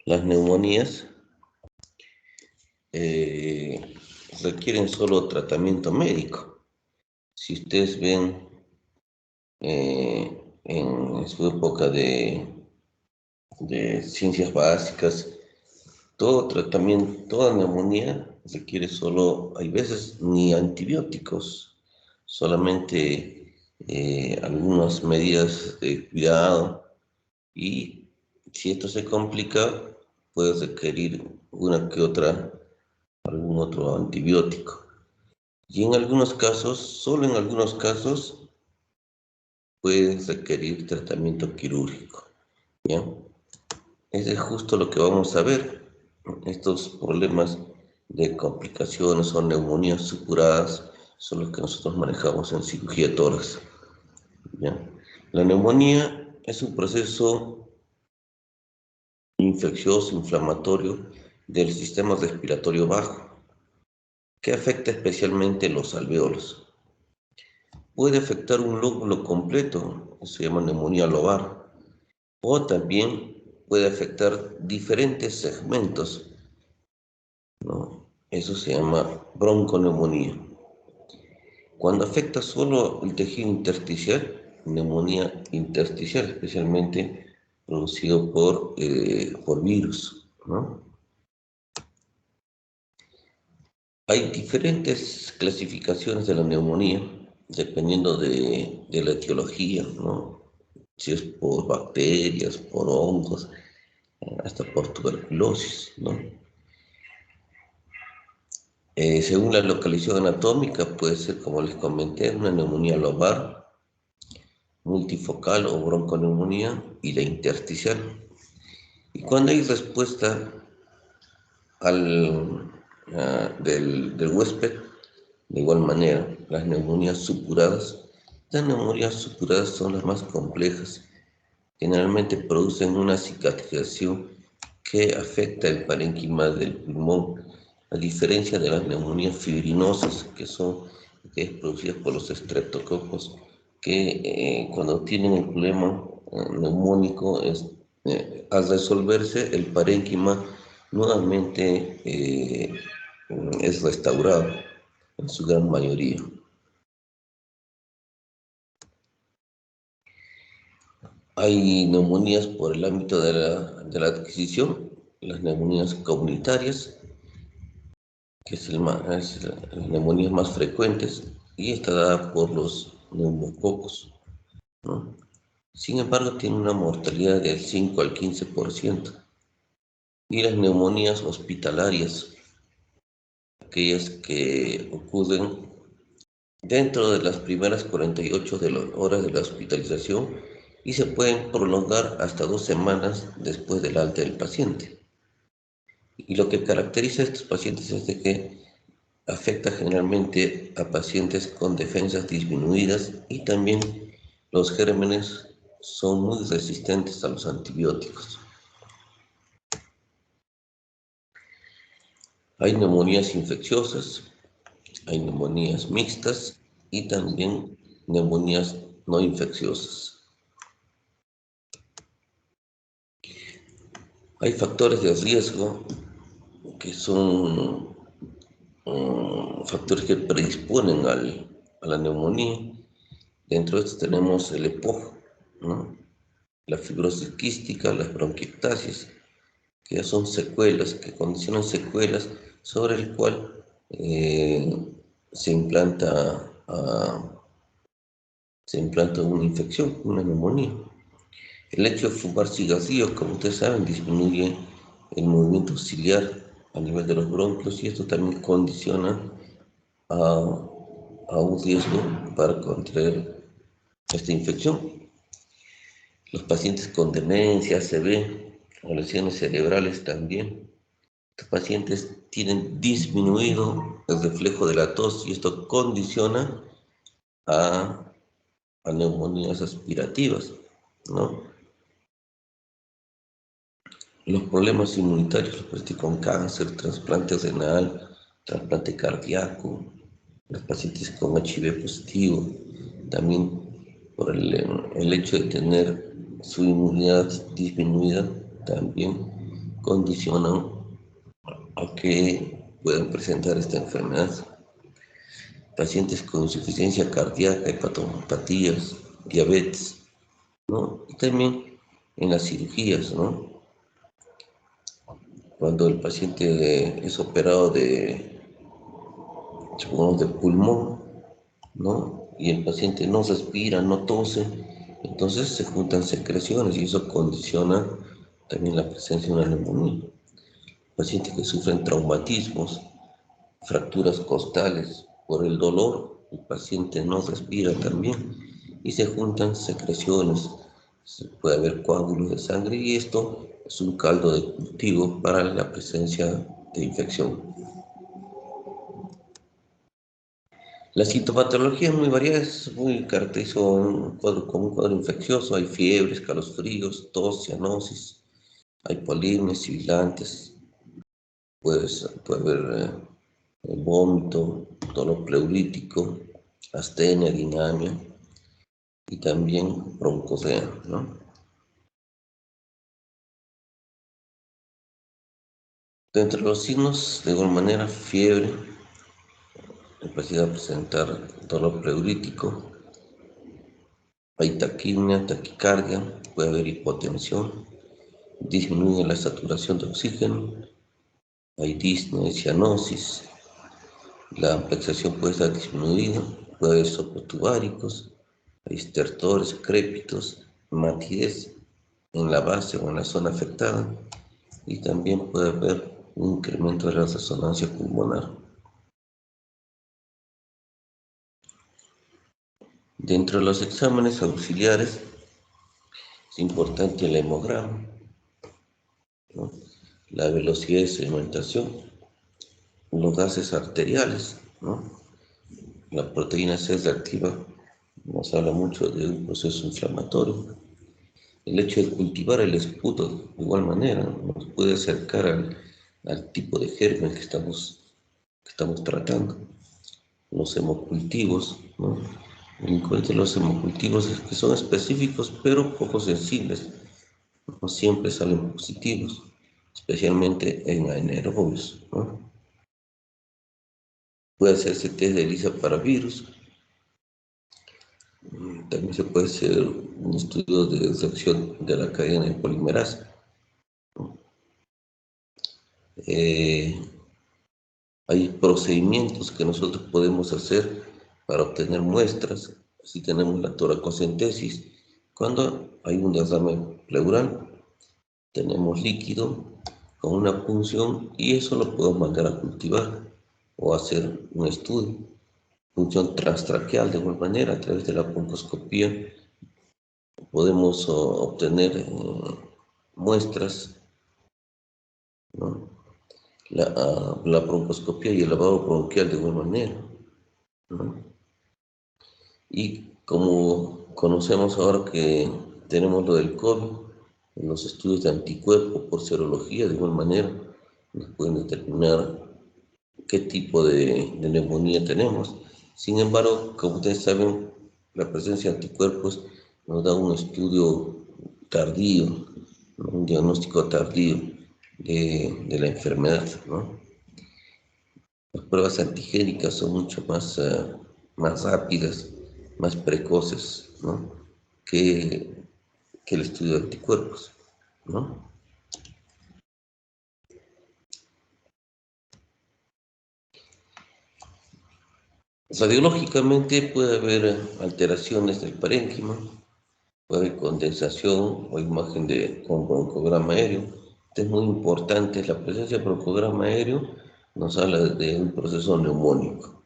Las neumonías requieren solo tratamiento médico. Si ustedes ven en su época de ciencias básicas, todo tratamiento, toda neumonía requiere solo, hay veces ni antibióticos, solamente algunas medidas de cuidado, y si esto se complica, puede requerir una que otra, algún otro antibiótico. Y en algunos casos, solo en algunos casos, puede requerir tratamiento quirúrgico, ¿ya? Ese es justo lo que vamos a ver. Estos problemas de complicaciones o neumonías supuradas son los que nosotros manejamos en cirugía tórax, ¿ya? La neumonía es un proceso infeccioso, inflamatorio del sistema respiratorio bajo, que afecta especialmente los alvéolos. Puede afectar un lóbulo completo, se llama neumonía lobar, o también puede afectar diferentes segmentos, ¿no? Eso se llama bronconeumonía. Cuando afecta solo el tejido intersticial, neumonía intersticial, especialmente producido por virus, ¿no? Hay diferentes clasificaciones de la neumonía, dependiendo de la etiología, ¿no? Si es por bacterias, por hongos, hasta por tuberculosis, ¿no? Según la localización anatómica, puede ser, como les comenté, una neumonía lobar, multifocal o bronconeumonía y la intersticial. Y cuando hay respuesta del huésped, de igual manera, las neumonías supuradas son las más complejas. Generalmente producen una cicatrización que afecta el parénquima del pulmón, a diferencia de las neumonías fibrinosas, que es producidas por los estreptococos, que cuando tienen el problema neumónico, al resolverse el parénquima nuevamente es restaurado en su gran mayoría. Hay neumonías por el ámbito de la adquisición, las neumonías comunitarias, que es las neumonías más frecuentes, y está dada por los neumococos, ¿no? Sin embargo, tiene una mortalidad del 5 al 15%. Y las neumonías hospitalarias, aquellas que ocurren dentro de las primeras 48 horas de la hospitalización y se pueden prolongar hasta 2 semanas después del alta del paciente. Y lo que caracteriza a estos pacientes es de que afecta generalmente a pacientes con defensas disminuidas, y también los gérmenes son muy resistentes a los antibióticos. Hay neumonías infecciosas, hay neumonías mixtas y también neumonías no infecciosas. Hay factores de riesgo que son factores que predisponen a la neumonía. Dentro de estos tenemos el EPOC, ¿no? La fibrosis quística, las bronquiectasias, que ya son secuelas, que condicionan secuelas sobre el cual se implanta, se implanta una infección, una neumonía. El hecho de fumar cigarrillos, como ustedes saben, disminuye el movimiento ciliar a nivel de los bronquios, y esto también condiciona a, a un riesgo para contraer esta infección. Los pacientes con demencia, ACV o lesiones cerebrales también. Estos pacientes tienen disminuido el reflejo de la tos, y esto condiciona a, a neumonías aspirativas, ¿no? Los problemas inmunitarios, los pacientes con cáncer, trasplante renal, trasplante cardíaco, los pacientes con HIV positivo, también por el hecho de tener su inmunidad disminuida, también condicionan a que puedan presentar esta enfermedad. Pacientes con insuficiencia cardíaca, hepatopatías, diabetes, ¿no? Y también en las cirugías, ¿no? Cuando el paciente es operado supongamos, de pulmón, ¿no? Y el paciente no respira, no tose, entonces se juntan secreciones y eso condiciona también la presencia de una neumonía. Pacientes que sufren traumatismos, fracturas costales, por el dolor, el paciente no respira también y se juntan secreciones, puede haber coágulos de sangre y esto es un caldo de cultivo para la presencia de infección. La sintomatología es muy variada, es muy caracterizado como un cuadro infeccioso. Hay fiebre, escalofríos, tos, cianosis, hay polinias, sibilantes, puede haber vómito, dolor pleurítico, astenia, dinamia y también broncosea, ¿no? Dentro de los signos, de igual manera, fiebre, capacidad de presentar dolor pleurítico, hay taquimia, taquicardia, puede haber hipotensión, disminuye la saturación de oxígeno, hay disnea, cianosis, la amplexación puede estar disminuida, puede haber soplos tubáricos, hay estertores, crépitos, matidez en la base o en la zona afectada y también puede haber un incremento de la resonancia pulmonar. Dentro de los exámenes auxiliares es importante el hemograma, ¿no? La velocidad de sedimentación, los gases arteriales, ¿no? La proteína C reactiva nos habla mucho de un proceso inflamatorio. El hecho de cultivar el esputo de igual manera nos puede acercar al tipo de germen que estamos tratando. Los hemocultivos, ¿no? El inconveniente de los hemocultivos es que son específicos pero poco sensibles. No siempre salen positivos, especialmente en anaerobios, ¿no? Puede hacerse test de ELISA para virus. También se puede hacer un estudio de reacción de la cadena de polimerasa. Eh, Hay procedimientos que nosotros podemos hacer para obtener muestras. Si tenemos la toracocentesis, cuando hay un derrame pleural, tenemos líquido con una punción y eso lo podemos mandar a cultivar o hacer un estudio. Punción transtraqueal de igual manera, a través de la broncoscopía podemos obtener muestras, ¿no? La broncoscopía y el lavado bronquial de igual manera, ¿no? Y como conocemos ahora que tenemos lo del COVID, en los estudios de anticuerpos por serología de igual manera nos pueden determinar qué tipo de neumonía tenemos. Sin embargo, como ustedes saben, la presencia de anticuerpos nos da un estudio tardío, ¿no? Un diagnóstico tardío de la enfermedad, ¿no? Las pruebas antigénicas son mucho más rápidas, más precoces, ¿no? que, que el estudio de anticuerpos, ¿no? Radiológicamente puede haber alteraciones del parénquima, puede haber condensación o imagen con broncograma aéreo. Esto es muy importante, la presencia de broncograma aéreo nos habla de un proceso neumónico.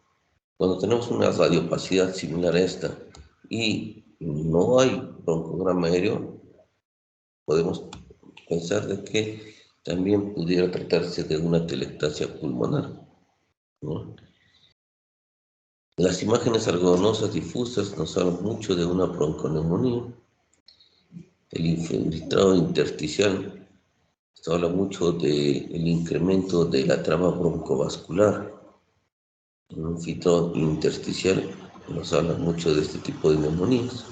Cuando tenemos una radiopacidad similar a esta y no hay broncograma aéreo, podemos pensar de que también pudiera tratarse de una telectasia pulmonar, ¿no? Las imágenes algodonosas difusas nos hablan mucho de una bronconeumonía. El infiltrado intersticial nos habla mucho del incremento de la trama broncovascular. El infiltrado intersticial nos habla mucho de este tipo de neumonías.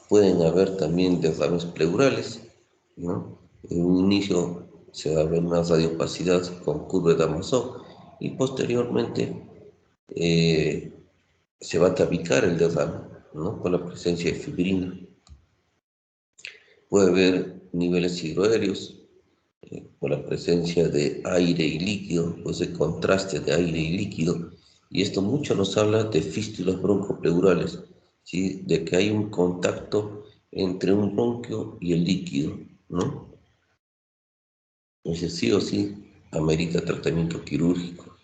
Pueden haber también derrames pleurales, ¿no? En un inicio se va a ver una radiopacidad con curva de Damasó y posteriormente se va a tabicar el derrame, ¿no? Con la presencia de fibrina. Puede haber niveles hidroaéreos por la presencia de aire y líquido, pues de contraste de aire y líquido, y esto mucho nos habla de fístulas broncopleurales, ¿sí? De que hay un contacto entre un bronquio y el líquido, ¿no? Entonces sí o sí amerita tratamiento quirúrgico.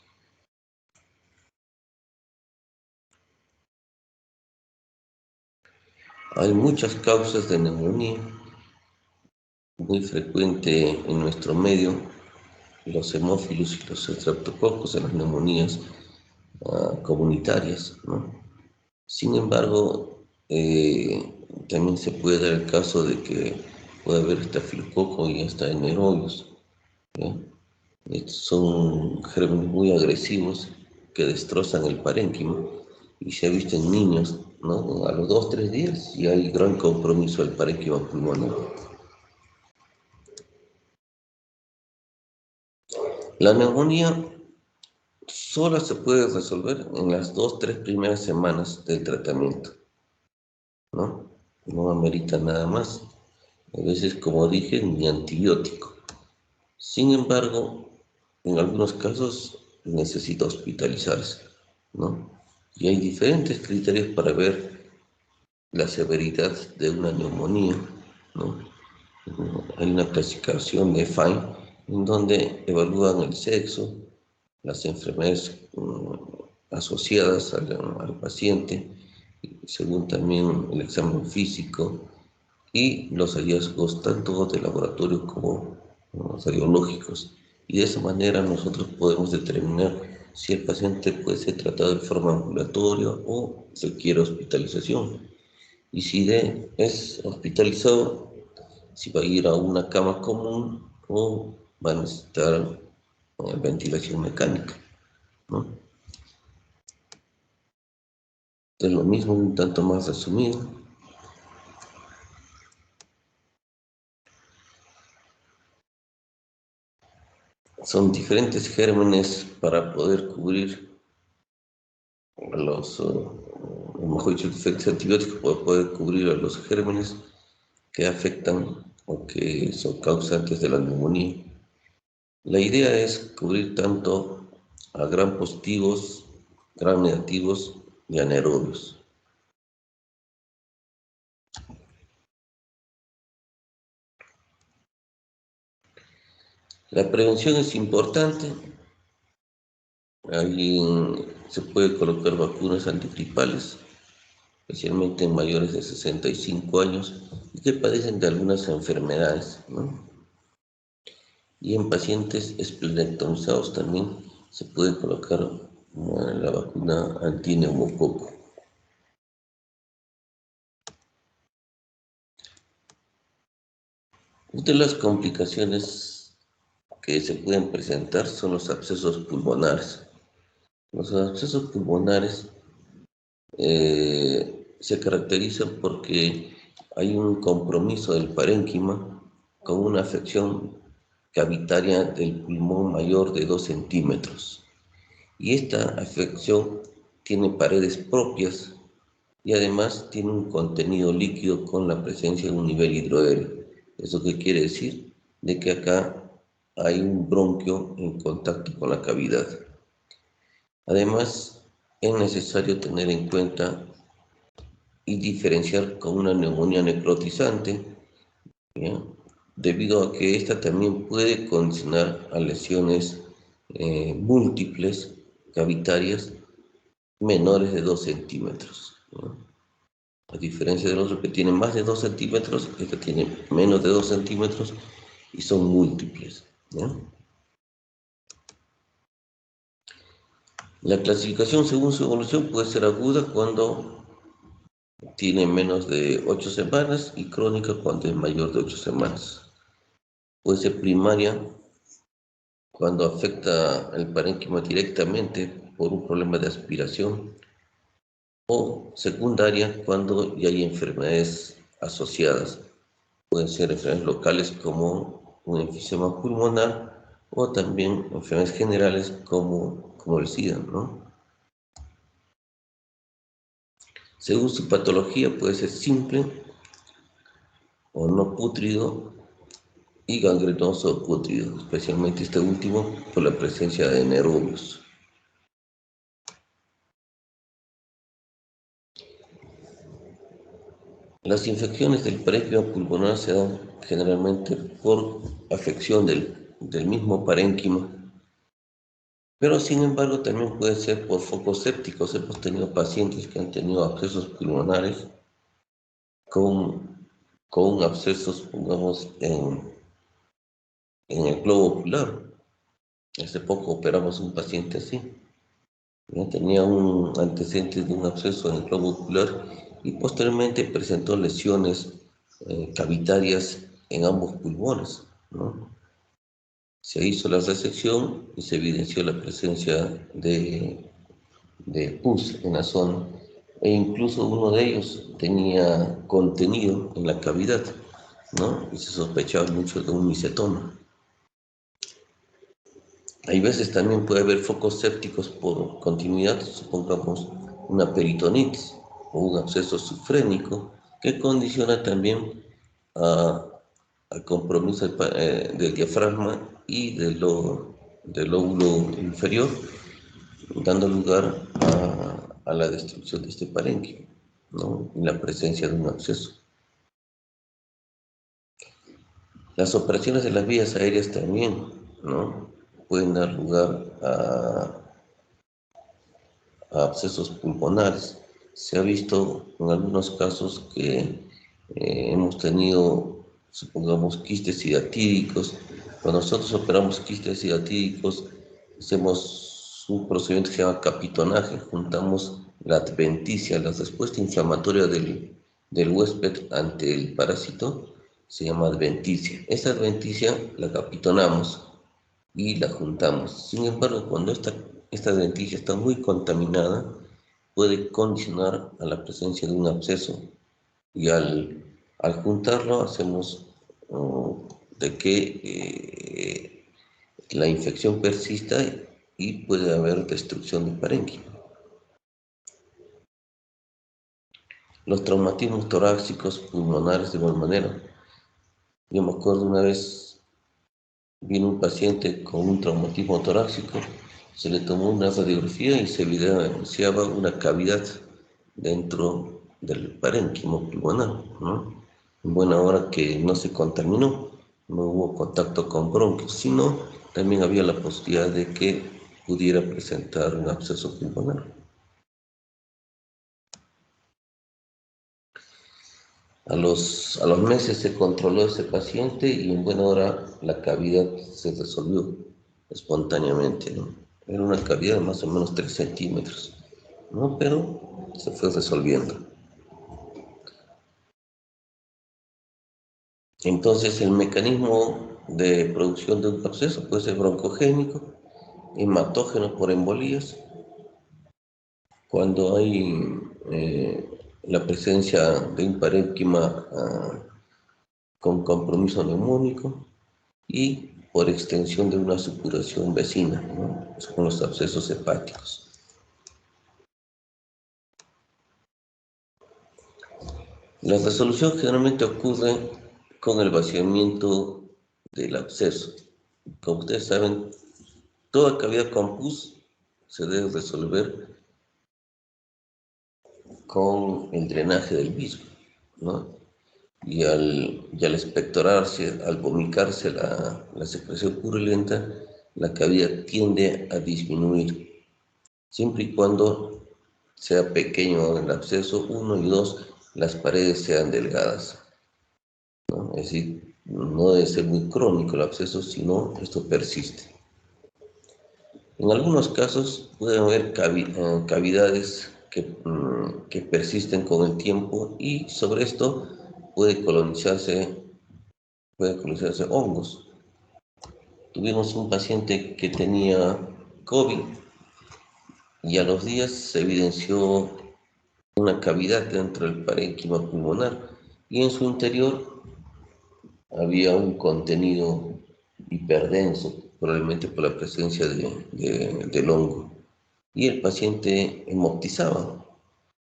Hay muchas causas de neumonía, muy frecuente en nuestro medio, los hemófilos y los estreptococos en las neumonías comunitarias, ¿no? Sin embargo, también se puede dar el caso de que puede haber estafilococo y hasta aerobios, ¿ya? Estos son gérmenes muy agresivos que destrozan el parénquima y se ha visto en niños, ¿no? A los 2 o 3 días y hay gran compromiso del parénquima pulmonar. La neumonía sola se puede resolver en las 2 o 3 primeras semanas del tratamiento, ¿no? No amerita nada más. A veces, como dije, ni antibiótico. Sin embargo, en algunos casos necesita hospitalizarse, ¿no? Y hay diferentes criterios para ver la severidad de una neumonía, ¿no? Hay una clasificación de Fine en donde evalúan el sexo, las enfermedades asociadas al paciente, según también el examen físico y los hallazgos tanto de laboratorio como radiológicos. Y de esa manera nosotros podemos determinar si el paciente puede ser tratado de forma ambulatoria o requiere hospitalización. Y si es hospitalizado, si va a ir a una cama común o va a necesitar ventilación mecánica, ¿no? Es lo mismo, un tanto más resumido. Son diferentes gérmenes para poder cubrir o mejor dicho, el efecto antibiótico para poder cubrir a los gérmenes que afectan o que son causantes de la neumonía. La idea es cubrir tanto a gram positivos, gram negativos y anaerobios. La prevención es importante. Ahí se puede colocar vacunas antigripales, especialmente en mayores de 65 años y que padecen de algunas enfermedades, ¿no? Y en pacientes esplenectomizados también se puede colocar la vacuna antineumococo. De las complicaciones que se pueden presentar son los abscesos pulmonares. Los abscesos pulmonares se caracterizan porque hay un compromiso del parénquima con una afección cavitaria del pulmón mayor de 2 centímetros. Y esta afección tiene paredes propias y además tiene un contenido líquido con la presencia de un nivel hidroaéreo. ¿Eso qué quiere decir? De que acá hay un bronquio en contacto con la cavidad. Además, es necesario tener en cuenta y diferenciar con una neumonía necrotizante, ¿ya? Debido a que esta también puede condicionar a lesiones múltiples cavitarias menores de 2 centímetros, ¿no? A diferencia del otro que tiene más de 2 centímetros, este tiene menos de 2 centímetros y son múltiples, ¿no? La clasificación según su evolución puede ser aguda cuando tiene menos de 8 semanas y crónica cuando es mayor de 8 semanas. Puede ser primaria cuando afecta el parénquima directamente por un problema de aspiración o secundaria cuando ya hay enfermedades asociadas. Pueden ser enfermedades locales como un enfisema pulmonar o también enfermedades generales como el SIDA, ¿no? Según su patología puede ser simple o no pútrido y gangrenoso o pútrido, especialmente este último por la presencia de nervios. Las infecciones del parénquima pulmonar se dan generalmente por afección del mismo parénquima, pero sin embargo también puede ser por focos sépticos. Hemos tenido pacientes que han tenido abscesos pulmonares con abscesos, pongamos, en el globo ocular. Hace poco operamos un paciente así. Ya tenía un antecedente de un absceso en el globo ocular y posteriormente presentó lesiones cavitarias en ambos pulmones, ¿no? Se hizo la resección y se evidenció la presencia de pus en la zona e incluso uno de ellos tenía contenido en la cavidad, ¿no? Y se sospechaba mucho de un micetoma. Hay veces también puede haber focos sépticos por continuidad, supongamos una peritonitis o un absceso sufrénico que condiciona también al compromiso del diafragma y del lóbulo inferior, dando lugar a la destrucción de este parénquima, ¿no? Y la presencia de un absceso. Las operaciones de las vías aéreas también, ¿no? Pueden dar lugar a abscesos pulmonares. Se ha visto en algunos casos que hemos tenido, supongamos, quistes hidatídicos. Cuando nosotros operamos quistes hidatídicos, hacemos un procedimiento que se llama capitonaje. Juntamos la adventicia, la respuesta inflamatoria del huésped ante el parásito, se llama adventicia. Esa adventicia la capitonamos y la juntamos. Sin embargo, cuando esta dentilla está muy contaminada, puede condicionar a la presencia de un absceso y al juntarlo hacemos de que la infección persista y puede haber destrucción del parénquima. Los traumatismos torácicos pulmonares de igual manera. Yo me acuerdo una vez vino un paciente con un traumatismo torácico, se le tomó una radiografía y se evidenciaba una cavidad dentro del parénquima pulmonar, ¿no? En buena hora que no se contaminó, no hubo contacto con bronquios, sino también había la posibilidad de que pudiera presentar un absceso pulmonar. A los meses se controló ese paciente y en buena hora la cavidad se resolvió espontáneamente, ¿no? Era una cavidad de más o menos 3 centímetros, ¿no? Pero se fue resolviendo. Entonces el mecanismo de producción de un absceso puede ser broncogénico, hematógeno por embolías, cuando hay la presencia de un parénquima con compromiso neumónico, y por extensión de una supuración vecina, ¿no? Son los abscesos hepáticos. La resolución generalmente ocurre con el vaciamiento del absceso. Como ustedes saben, toda cavidad con pus se debe resolver con el drenaje del mismo, ¿no? Y al expectorarse, al vomitarse la secreción purulenta, la cavidad tiende a disminuir, siempre y cuando sea pequeño el absceso, 1 y 2, las paredes sean delgadas, ¿no? Es decir, no debe ser muy crónico el absceso, sino esto persiste. En algunos casos pueden haber cavidades que persisten con el tiempo y sobre esto pueden colonizarse hongos. Tuvimos un paciente que tenía COVID y a los días se evidenció una cavidad dentro del parénquima pulmonar y en su interior había un contenido hiperdenso, probablemente por la presencia del hongo, y el paciente hemoptizaba.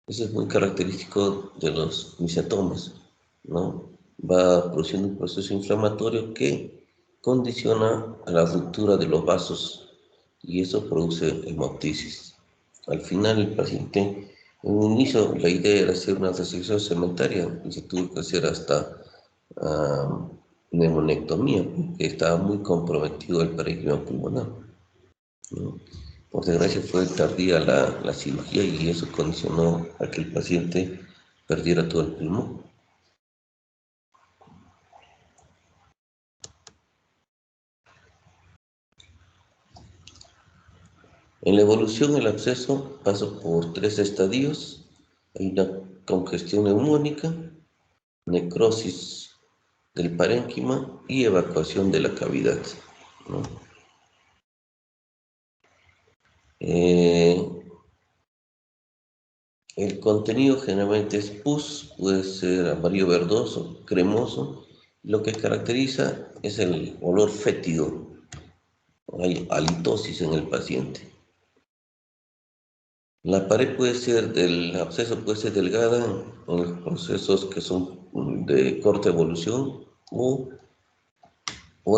Eso es muy característico de los misetomas, ¿no? Va produciendo un proceso inflamatorio que condiciona a la ruptura de los vasos y eso produce hemoptisis. Al final el paciente, en un inicio la idea era hacer una resección segmentaria y se tuvo que hacer hasta neumonectomía porque estaba muy comprometido el parénquima pulmonar, ¿no? Por desgracia fue tardía la cirugía y eso condicionó a que el paciente perdiera todo el pulmón. En la evolución el absceso pasa por 3 estadios. Hay una congestión neumónica, necrosis del parénquima y evacuación de la cavidad, ¿no? Eh, el contenido generalmente es pus, puede ser amarillo verdoso, cremoso. Lo que caracteriza es el olor fétido. Hay halitosis en el paciente. La pared puede ser del absceso puede ser delgada en los procesos que son de corta evolución o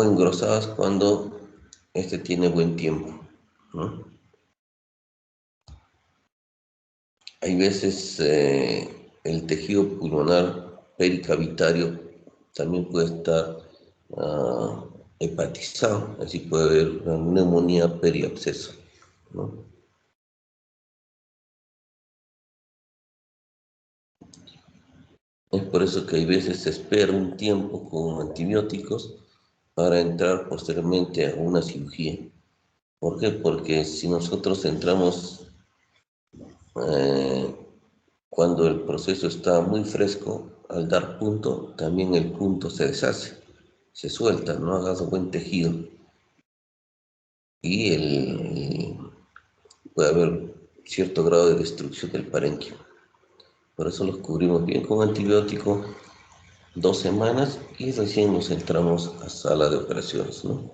engrosadas cuando este tiene buen tiempo, ¿no? Hay veces el tejido pulmonar pericavitario también puede estar ah, hepatizado, así puede haber una neumonía periabsceso, ¿no? Es por eso que hay veces se espera un tiempo con antibióticos para entrar posteriormente a una cirugía. ¿Por qué? Porque si nosotros entramos eh, cuando el proceso está muy fresco, al dar punto, también el punto se deshace, se suelta, no hagas buen tejido y puede haber cierto grado de destrucción del parénquima. Por eso los cubrimos bien con antibiótico 2 semanas y recién nos entramos a sala de operaciones, ¿no?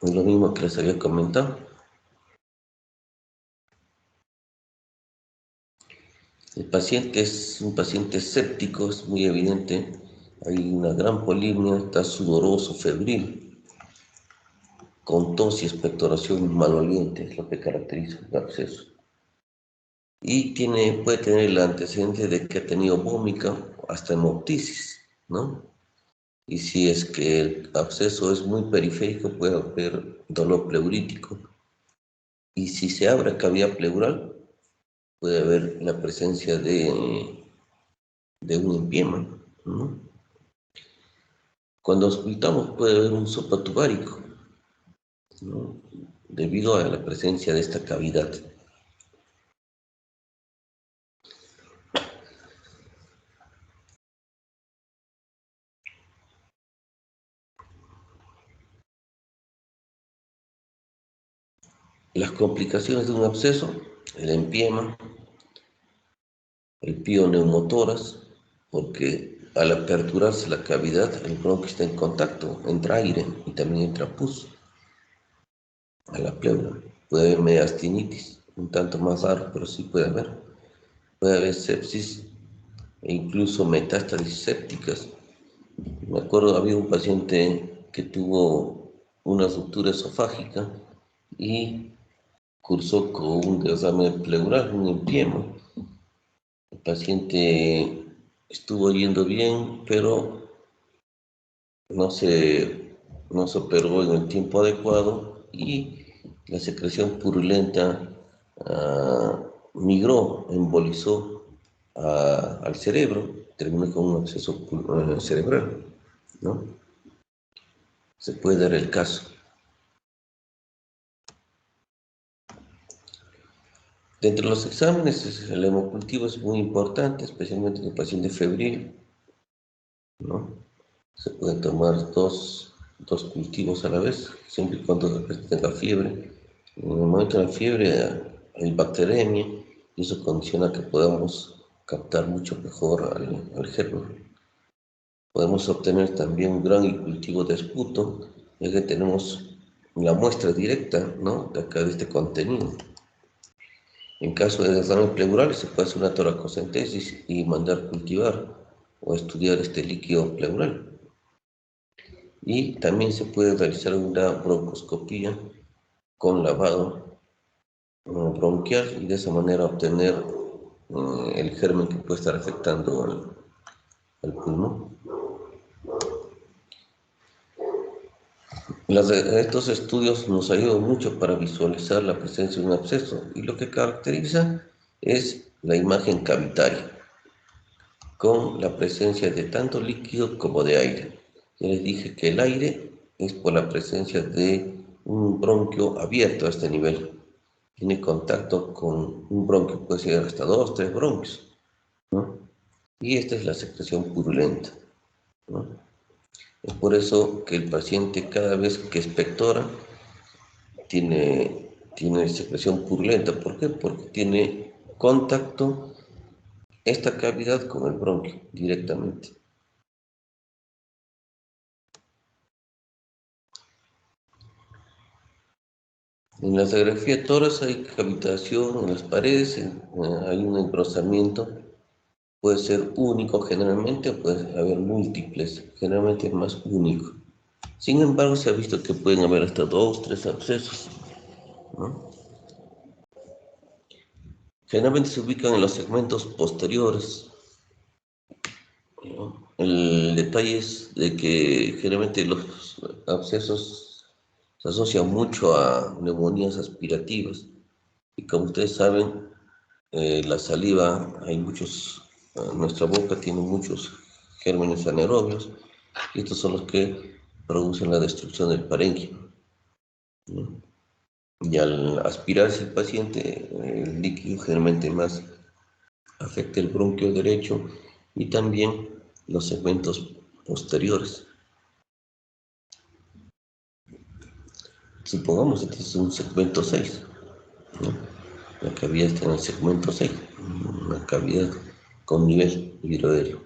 Es lo mismo que les había comentado. El paciente es un paciente séptico, es muy evidente. Hay una gran polimia, está sudoroso, febril, con tos y expectoración maloliente, es lo que caracteriza el absceso. Y puede tener el antecedente de que ha tenido vómica, hasta hemoptisis, ¿no? Y si es que el absceso es muy periférico, puede haber dolor pleurítico. Y si se abre cavidad pleural, puede haber la presencia de un empiema, ¿no? Cuando auscultamos puede haber un sopa tubárico, ¿no? Debido a la presencia de esta cavidad. Las complicaciones de un absceso, el empiema, el pioneumotoras, porque al aperturarse la cavidad, el bronquio está en contacto, entra aire y también entra pus a la pleura. Puede haber mediastinitis, un tanto más raro, pero sí puede haber. Puede haber sepsis e incluso metástasis sépticas. Me acuerdo, había un paciente que tuvo una ruptura esofágica y cursó con un derrame pleural, un empiema. El paciente estuvo yendo bien, pero no se, no se operó en el tiempo adecuado y la secreción purulenta migró, embolizó al cerebro, terminó con un absceso cerebral, ¿no? Se puede dar el caso. Dentro de los exámenes, el hemocultivo es muy importante, especialmente en el paciente febril, ¿no? Se pueden tomar dos cultivos a la vez, siempre y cuando tenga fiebre. En el momento de la fiebre hay bacteremia y eso condiciona que podamos captar mucho mejor al germen. Podemos obtener también un gran cultivo de esputo, ya que tenemos la muestra directa, ¿no?, de acá de este contenido. En caso de derrame pleural, se puede hacer una toracocentesis y mandar cultivar o estudiar este líquido pleural. Y también se puede realizar una broncoscopía con lavado bronquial y de esa manera obtener el germen que puede estar afectando al pulmón. Estos estudios nos ayudan mucho para visualizar la presencia de un absceso y lo que caracteriza es la imagen cavitaria, con la presencia de tanto líquido como de aire. Ya les dije que el aire es por la presencia de un bronquio abierto a este nivel. Tiene contacto con un bronquio, puede ser hasta 2, 3 bronquios, ¿no? Y esta es la secreción purulenta, ¿no? Es por eso que el paciente cada vez que expectora tiene secreción purulenta. ¿Por qué? Porque tiene contacto esta cavidad con el bronquio directamente. En la radiografía de tórax hay cavitación en las paredes, hay un engrosamiento, puede ser único generalmente, o puede haber múltiples, generalmente es más único. Sin embargo, se ha visto que pueden haber hasta 2, 3 abscesos, ¿no? Generalmente se ubican en los segmentos posteriores, ¿no? El detalle es de que generalmente los abscesos se asocian mucho a neumonías aspirativas y como ustedes saben, la saliva, nuestra boca tiene muchos gérmenes anaerobios y estos son los que producen la destrucción del parénquima, ¿no? Y al aspirarse el paciente, el líquido generalmente más afecta el bronquio derecho y también los segmentos posteriores. Supongamos que este es un segmento 6, ¿no? La cavidad está en el segmento 6, una cavidad con nivel hidroaéreo.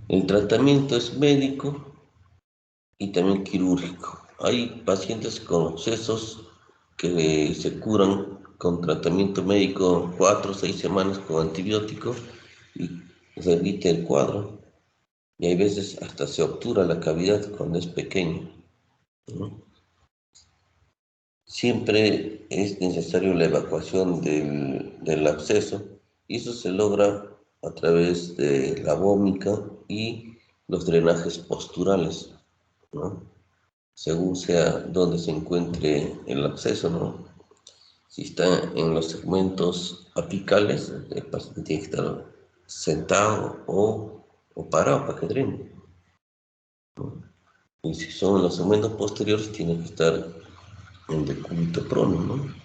El tratamiento es médico y también quirúrgico. Hay pacientes con abscesos que se curan con tratamiento médico 4 o 6 semanas con antibióticos y remite el cuadro. Y hay veces hasta se obtura la cavidad cuando es pequeño, ¿no? Siempre es necesario la evacuación del absceso y eso se logra a través de la vómica y los drenajes posturales, ¿no? Según sea donde se encuentre el absceso, ¿no? Si está en los segmentos apicales, el paciente tiene que estar sentado o parado para que drene, ¿no? Y si son en los segmentos posteriores, tiene que estar en decúbito prono, ¿no?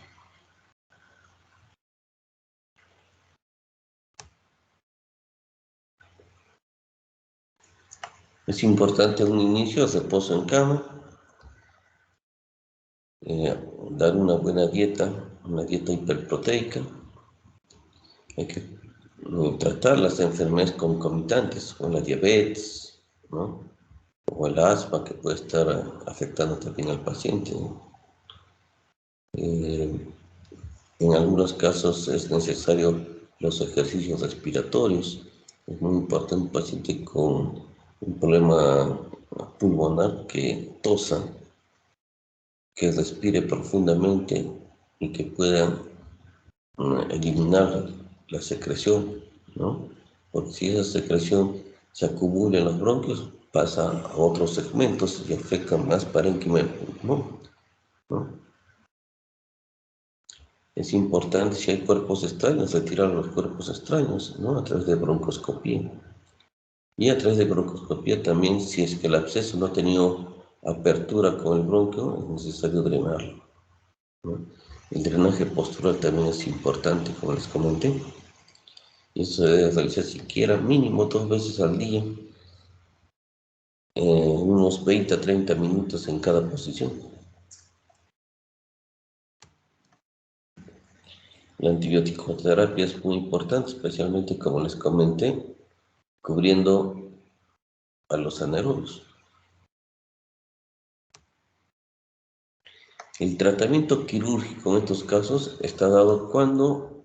Es importante un inicio de reposo en cama, dar una buena dieta, una dieta hiperproteica. Hay que tratar las enfermedades concomitantes, como la diabetes, ¿no? O el asma que puede estar afectando también al paciente, ¿no? En algunos casos es necesario los ejercicios respiratorios. Es muy importante un paciente con un problema pulmonar que tosa, que respire profundamente y que pueda eliminar la secreción, ¿no? Porque si esa secreción se acumula en los bronquios, pasa a otros segmentos y afecta más parénquima del pulmón, ¿no? Es importante, si hay cuerpos extraños, retirar los cuerpos extraños, ¿no? A través de broncoscopía. Y a través de broncoscopía también, si es que el absceso no ha tenido apertura con el bronquio, es necesario drenarlo, ¿no? El drenaje postural también es importante, como les comenté. Y eso se debe realizar siquiera mínimo 2 veces al día, unos 20 a 30 minutos en cada posición. La antibiótico-terapia es muy importante, especialmente, como les comenté, cubriendo a los anaerobios. El tratamiento quirúrgico en estos casos está dado cuando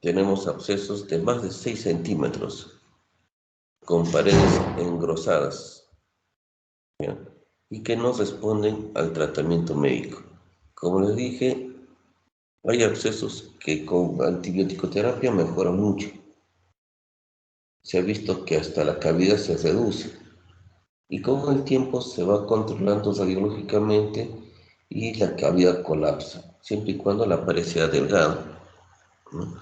tenemos abscesos de más de 6 centímetros con paredes engrosadas, ¿ya? Y que no responden al tratamiento médico. Como les dije, hay abscesos que con antibiótico-terapia mejoran mucho. Se ha visto que hasta la cavidad se reduce y con el tiempo se va controlando radiológicamente y la cavidad colapsa, siempre y cuando la pared sea delgada, ¿no?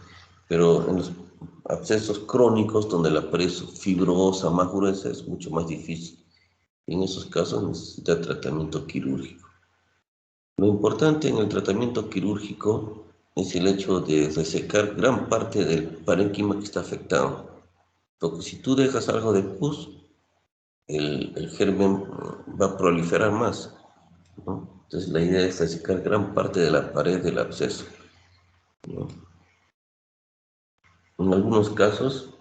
Pero en los abscesos crónicos, donde la pared es fibrosa, más gruesa, es mucho más difícil. Y en esos casos necesita tratamiento quirúrgico. Lo importante en el tratamiento quirúrgico es el hecho de resecar gran parte del parénquima que está afectado. Porque si tú dejas algo de pus, el germen va a proliferar más, ¿no? Entonces la idea es resecar gran parte de la pared del absceso, ¿no? En algunos casos,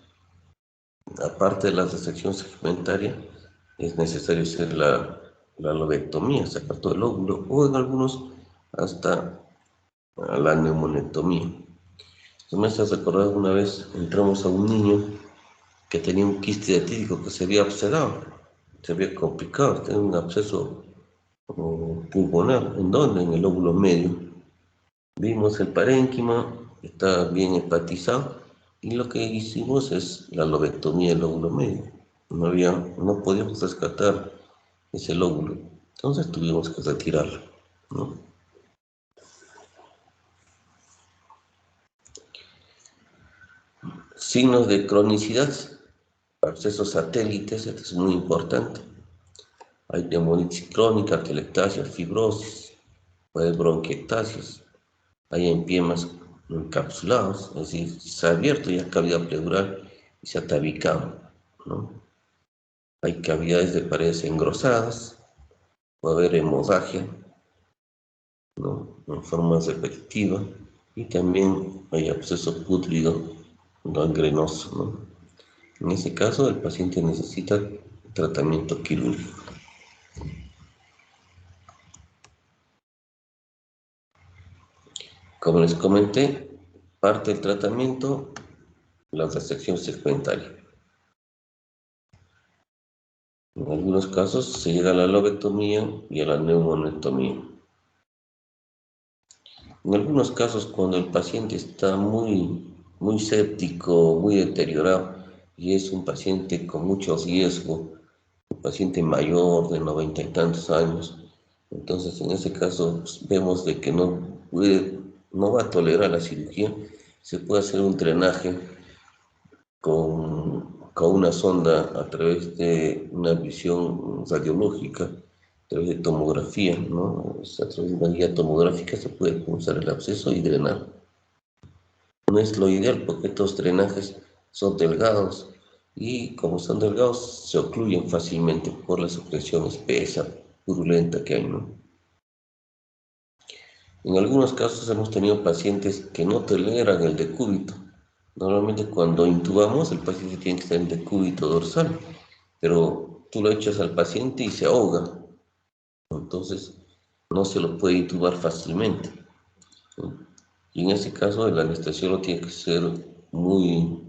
aparte de la resección segmentaria, es necesario hacer la lobectomía, sacar todo el óvulo, o en algunos hasta la neumonectomía. Me hace recordar una vez entramos a un niño que tenía un quiste diatídico que se había abscedado, se había complicado, tenía un absceso pulmonar. ¿En dónde? En el lóbulo medio. Vimos el parénquima, está bien hepatizado, y lo que hicimos es la lobectomía del lóbulo medio. No podíamos rescatar ese lóbulo, entonces tuvimos que retirarlo, ¿no? Signos de cronicidad, abscesos satélites, esto es muy importante. Hay neumonitis crónica, atelectasia, fibrosis, puede haber bronquiectasias, hay empiemas encapsulados, es decir, se ha abierto ya cavidad pleural y se ha tabicado, ¿no? Hay cavidades de paredes engrosadas, puede haber hemorragia, ¿no?, en forma repetitiva, y también hay absceso pútrido gangrenoso, ¿no? En ese caso, el paciente necesita tratamiento quirúrgico. Como les comenté, parte del tratamiento, la resección segmentaria. En algunos casos se llega a la lobectomía y a la neumonectomía. En algunos casos, cuando el paciente está muy séptico, muy deteriorado, y es un paciente con mucho riesgo, un paciente mayor de 90 y tantos años, entonces en ese caso pues, vemos de que no va a tolerar la cirugía, se puede hacer un drenaje con una sonda a través de una visión radiológica, a través de tomografía, ¿no? A través de una guía tomográfica se puede punzar el absceso y drenar. No es lo ideal porque estos drenajes son delgados y como son delgados se ocluyen fácilmente por la secreción espesa, purulenta que hay, ¿no? En algunos casos hemos tenido pacientes que no toleran el decúbito. Normalmente cuando intubamos el paciente tiene que estar en decúbito dorsal, pero tú lo echas al paciente y se ahoga, entonces no se lo puede intubar fácilmente, ¿no? Y en ese caso el anestesiólogo tiene que ser eh,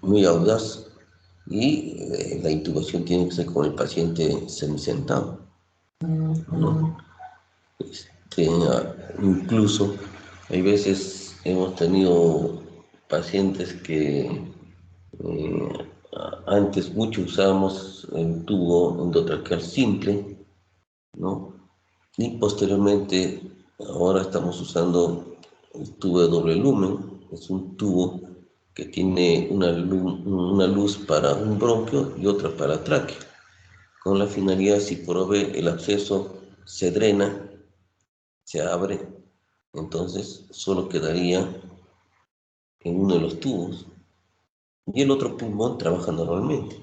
muy audaz y la intubación tiene que ser con el paciente semisentado, ¿no? Incluso hay veces hemos tenido pacientes que antes mucho usábamos el tubo endotraqueal simple, ¿no? Y posteriormente ahora estamos usando el tubo de doble lumen. Es un tubo que tiene una luz para un bronquio y otra para tráquea, con la finalidad, si por ver el absceso se drena, se abre, entonces solo quedaría en uno de los tubos y el otro pulmón trabaja normalmente,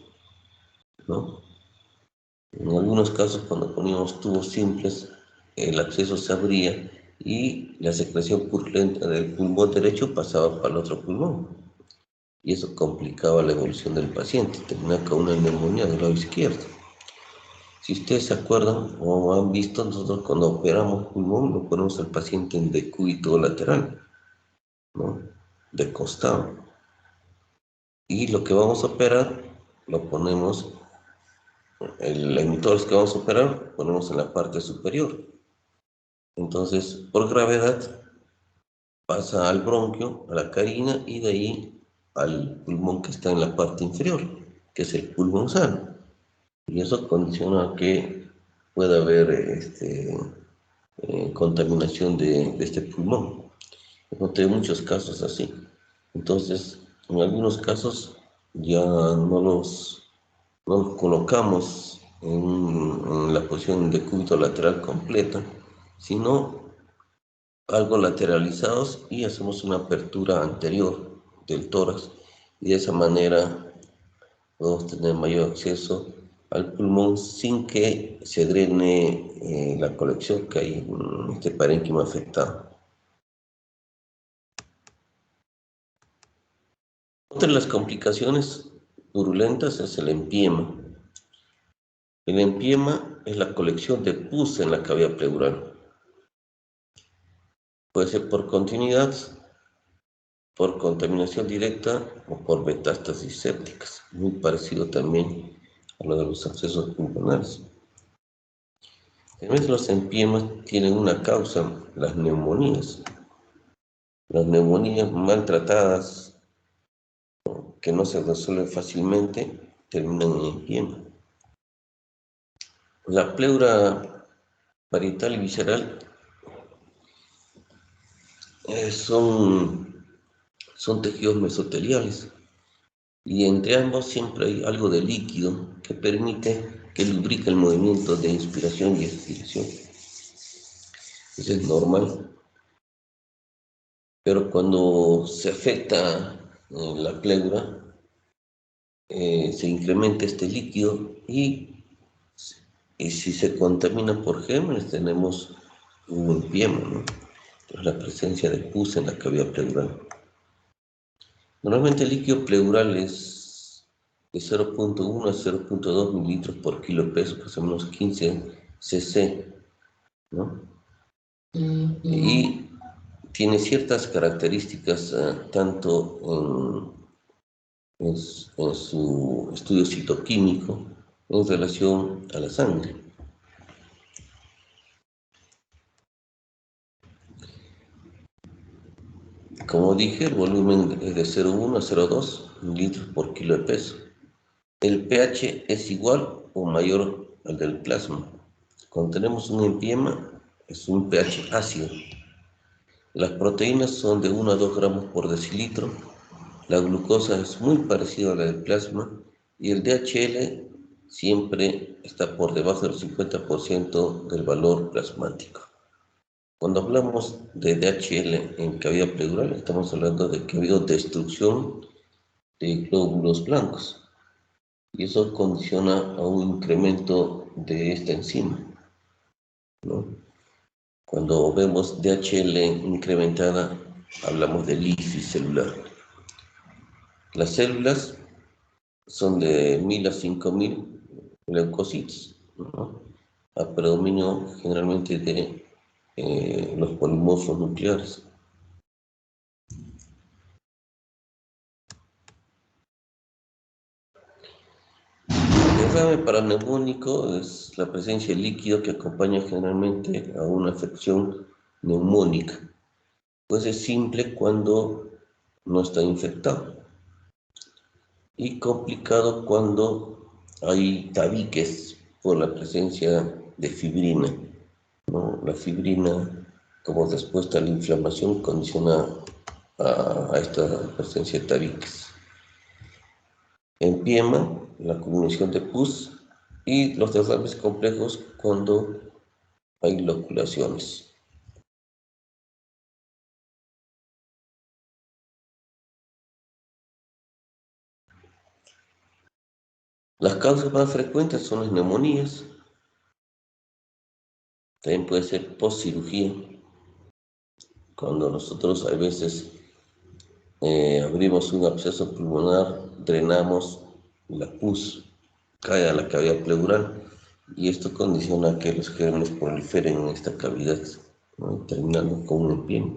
¿no? En algunos casos, cuando poníamos tubos simples, el acceso se abría y la secreción purulenta del pulmón derecho pasaba para el otro pulmón. Y eso complicaba la evolución del paciente, terminaba con una neumonía del lado izquierdo. Si ustedes se acuerdan o han visto, nosotros cuando operamos pulmón lo ponemos al paciente en decúbito lateral, ¿no? De costado. Y lo que vamos a operar lo ponemos, el emitor que vamos a operar lo ponemos en la parte superior. Entonces, por gravedad, pasa al bronquio, a la carina y de ahí al pulmón que está en la parte inferior, que es el pulmón sano. Y eso condiciona que pueda haber contaminación de este pulmón. Encontré muchos casos así. Entonces, en algunos casos ya no los colocamos en la posición de cúbito lateral completa, sino algo lateralizados y hacemos una apertura anterior del tórax y de esa manera podemos tener mayor acceso al pulmón sin que se drene la colección que hay en este parénquima afectado. Otra de las complicaciones purulentas es el empiema. El empiema es la colección de pus en la cavidad pleural. Puede ser por continuidad, por contaminación directa o por metástasis sépticas, muy parecido también a lo de los abscesos pulmonares. Además, los empiemas tienen una causa, las neumonías. Las neumonías maltratadas, que no se resuelven fácilmente, terminan en empiema. La pleura parietal y visceral son tejidos mesoteliales y entre ambos siempre hay algo de líquido que permite que lubrique el movimiento de inspiración y expiración. Eso es normal, pero cuando se afecta la pleura, se incrementa este líquido y si se contamina por gérmenes tenemos un empiema, ¿no? Entonces, la presencia de pus en la cavidad pleural. Normalmente el líquido pleural es de 0.1 a 0.2 mililitros por kilo de peso, más o menos 15 cc, ¿no? Y tiene ciertas características, tanto en su estudio citoquímico en relación a la sangre. Como dije, el volumen es de 0,1 a 0,2 mililitros por kilo de peso. El pH es igual o mayor al del plasma. Cuando tenemos un empiema, es un pH ácido. Las proteínas son de 1 a 2 gramos por decilitro. La glucosa es muy parecida a la del plasma y el DHL siempre está por debajo del 50% del valor plasmático. Cuando hablamos de DHL en cavidad pleural, estamos hablando de que ha habido destrucción de glóbulos blancos y eso condiciona a un incremento de esta enzima, ¿no? Cuando vemos DHL incrementada, hablamos de lisis celular. Las células son de 1000 a 5000 leucocitos, ¿no? A predominio generalmente de los polimorfos nucleares. El derrame paraneumónico es la presencia de líquido que acompaña generalmente a una afección neumónica. Puede ser simple cuando no está infectado y complicado cuando hay tabiques por la presencia de fibrina, ¿no? La fibrina, como respuesta a la inflamación, condiciona a esta presencia de tabiques. Empiema, la acumulación de pus y los derrames complejos cuando hay loculaciones. Las causas más frecuentes son las neumonías, También puede ser post cirugía, cuando nosotros a veces abrimos un absceso pulmonar, drenamos la pus, cae a la cavidad pleural y esto condiciona que los gérmenes proliferen en esta cavidad, ¿no? Terminando con un empiema.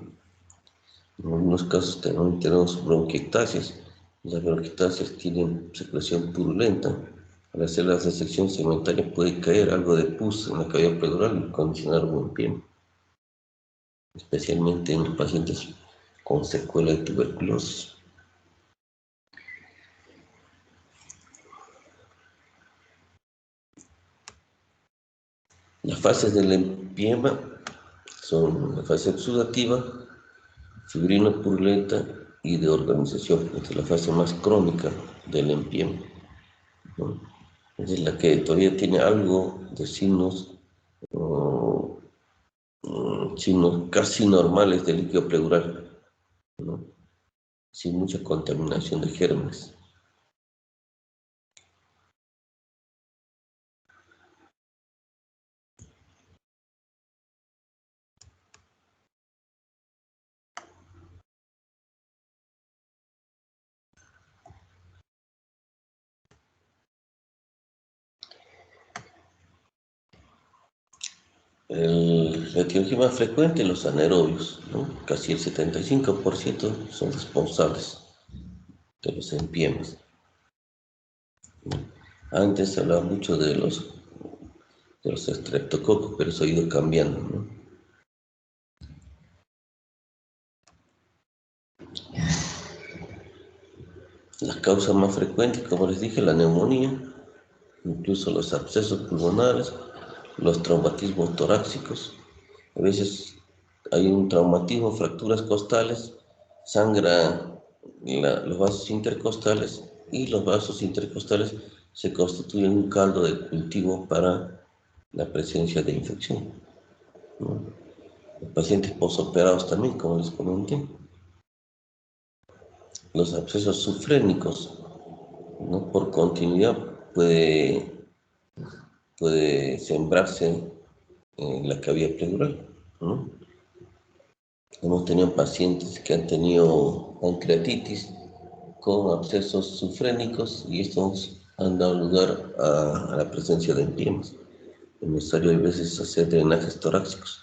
En algunos casos también tenemos bronquiectasias. Las bronquiectasias tienen secreción purulenta. Al hacer la resección segmentaria puede caer algo de pus en la cavidad pleural y condicionar un empiema, especialmente en los pacientes con secuela de tuberculosis. Las fases del empiema son la fase exudativa, fibrino-purulenta y de organización. Esta es la fase más crónica del empiema, ¿no? Es la que todavía tiene algo de signos, signos casi normales de líquido pleural, ¿no? Sin mucha contaminación de gérmenes. La etiología más frecuente, los anaerobios, ¿no? Casi el 75% son responsables de los empiemas. Antes se hablaba mucho de los estreptococos, pero eso ha ido cambiando, ¿no? Las causas más frecuentes, como les dije, la neumonía, incluso los abscesos pulmonares, los traumatismos torácicos. A veces hay un traumatismo, fracturas costales, sangra los vasos intercostales y los vasos intercostales se constituyen un caldo de cultivo para la presencia de infección, ¿no? Los pacientes posoperados también, como les comenté. Los abscesos sufrénicos, ¿no? Por continuidad puede sembrarse en la cavidad pleural, ¿no? Hemos tenido pacientes que han tenido pancreatitis con abscesos sufrénicos y estos han dado lugar a la presencia de empiemas. Es necesario a veces hacer drenajes torácicos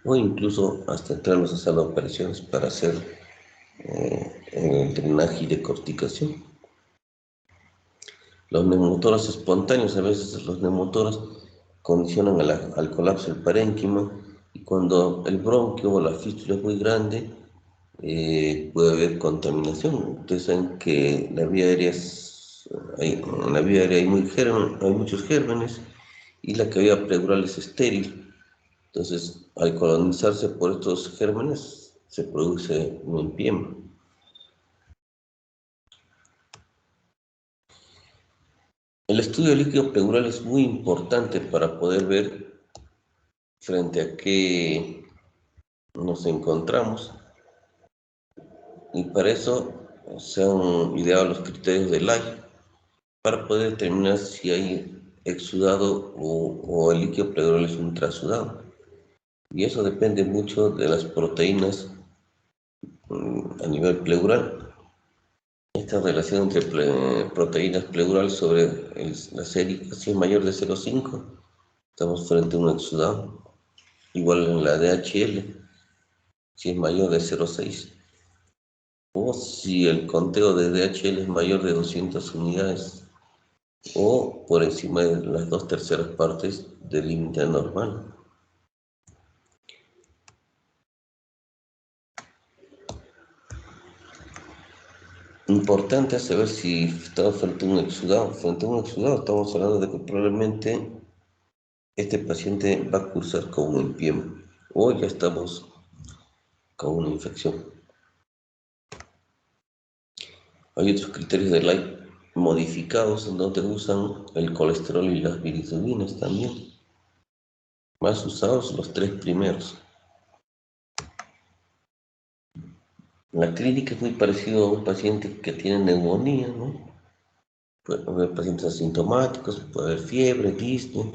o incluso hasta entrarnos a sala de operaciones para hacer el drenaje y decorticación. Los neumotoras espontáneos, a veces los neumotoras condicionan al colapso del parénquima y cuando el bronquio o la fístula es muy grande, puede haber contaminación. Ustedes saben que en la vía aérea hay muchos gérmenes y la cavidad pleural es estéril. Entonces, al colonizarse por estos gérmenes, se produce un empiema. El estudio de líquido pleural es muy importante para poder ver frente a qué nos encontramos y para eso se han ideado los criterios de Lye para poder determinar si hay exudado o el líquido pleural es un trasudado. Y eso depende mucho de las proteínas a nivel pleural. Esta relación entre proteínas pleural sobre la sérica, si es mayor de 0,5, estamos frente a un exudado. Igual en la DHL, si es mayor de 0,6. O si el conteo de DHL es mayor de 200 unidades o por encima de las 2/3 partes del límite normal. Importante saber si estamos frente a un exudado. Frente a un exudado estamos hablando de que probablemente este paciente va a cursar con un empiema o ya estamos con una infección. Hay otros criterios de Lye modificados en donde usan el colesterol y las bilirrubinas también. Más usados los 3 primeros. La clínica es muy parecido a un paciente que tiene neumonía, ¿no? Puede haber pacientes asintomáticos, puede haber fiebre, disnea,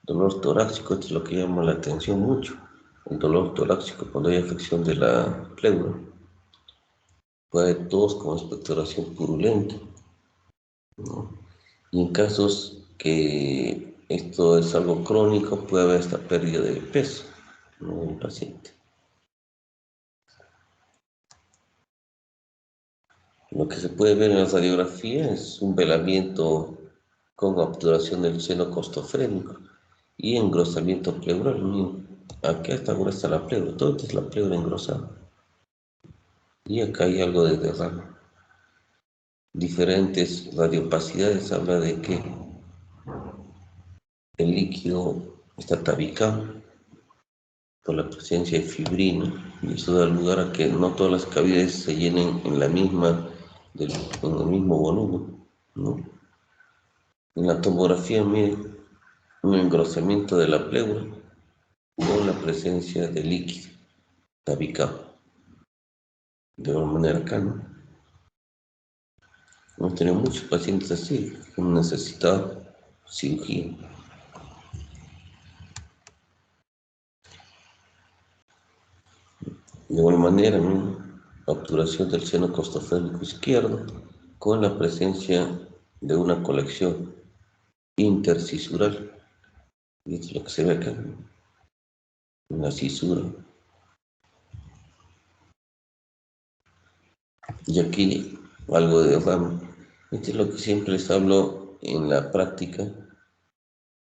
Dolor torácico, esto es lo que llama la atención mucho. El dolor torácico cuando hay afección de la pleura. Puede haber tos con expectoración purulenta, ¿no? Y en casos que esto es algo crónico, puede haber esta pérdida de peso, ¿no?, del paciente. Lo que se puede ver en la radiografía es un velamiento con obturación del seno costofrénico y engrosamiento pleural. Miren, aquí hasta ahora está la pleura, todo esto es la pleura engrosada. Y acá hay algo de derrame. Diferentes radiopacidades habla de que el líquido está tabicado por la presencia de fibrina y eso da lugar a que no todas las cavidades se llenen en en el mismo volumen, ¿no? En la tomografía mide un engrosamiento de la pleura con la presencia de líquido tabicado de una manera calma. Hemos tenido muchos pacientes así que han necesitado cirugía. De igual manera, ¿no?, obturación del seno costofrénico izquierdo con la presencia de una colección intercisural. Y esto es lo que se ve acá, ¿no?, una cisura. Y aquí algo de derrame. Esto es lo que siempre les hablo en la práctica